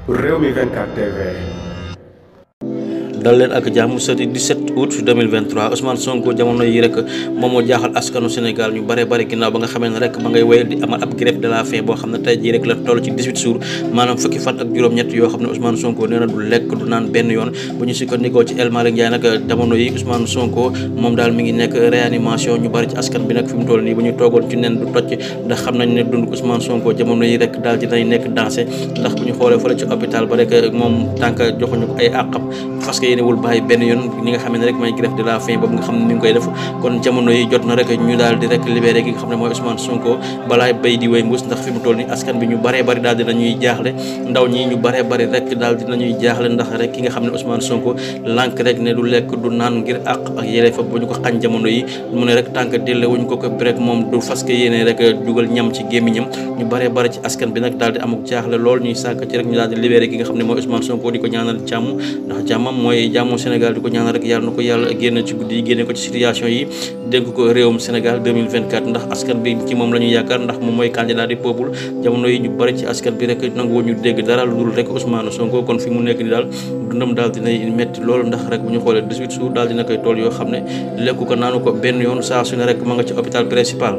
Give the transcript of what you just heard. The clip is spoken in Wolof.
Rewmi 24 TV. dal leen ak jàmm sëti 17 août 2023 Ousmane Sonko jamono yi rek moom moo jaaxal askanu Sénégal ñu bare bare ginnaaw ba nga xamee ne rek ma ngay wéyal di amal ab grève de la faim boo xam ne tey jii rek la toll ci 18 jours maanaam fukki fan ak juróom-ñett yoo xam ne Ousmane Sonko nee na du lekk du naan benn yoon bu ñu sukkandikoo ci El Malick Ndiaye nag jamono yi Ousmane Sonko moom daal mi ngi nekk réanimation ñu bari ci askan bi nag fi mu toll nii bu ñu toogoon ci nen du tocc ndax xam nañ ne dund Ousmane Sonko jamono yi rek daal dinay nekk dansé ndax bu ñu xoolee fële ci hôpital ba rek moom tànk joxuñu ko ay àqam parce que yéenewul bàyyi benn yoon ñi nga xam ne rek mooy grève de la faim boobu nga xam ne mi ngi koy def kon jamono yi jot na rek ñu daal di rek libéré ki nga xam ne mooy Ousmane Sonko balaa bay di way mbuus ndax fi mu toll ni askan bi ñu baree bari daal dinañuy jaaxle ndaw ñi ñu baree bari rek daal dinañuy jaaxle ndax rek ki nga xam ne Ousmane Sonko lànk rek ne du lekk du naan ngir àq ak yélee fa bu ñu ko xañ jamono yi mu ne rek tànk dille wuñ ko ko rek moom du fas yéene rek dugal ñam ci gémmiñam ñu baree bari ci askan bi nag daal di amuk jaaxle lool ñuy sàkk ci rek ñu daal di libéré ki nga xam ne mooy Ousmane Sonko di ko ñaanal jàmm ndax jàmmam mooy jàmmu Sénégal di ko ñaanal rek yàlla na ko yàlla génn ci guddi yi génne ko ci situation yi dénk ko réewum Sénégal 2024 ndax askan bi ci moom la ñu yaakaar ndax moom mooy candidat du peuple jamono yi ñu bari ci askan bi rek nanguwoo ñu dégg dara lu dul rek Ousmane Sonko kon fi mu nekk ni daal dundam daal dinay metti loolu ndax rek bu ñu xoolee 18 jours daal dina koy tool yoo xam ne lekku ko naanu ko benn yoon saa su ne rek ma nga ci hôpital principal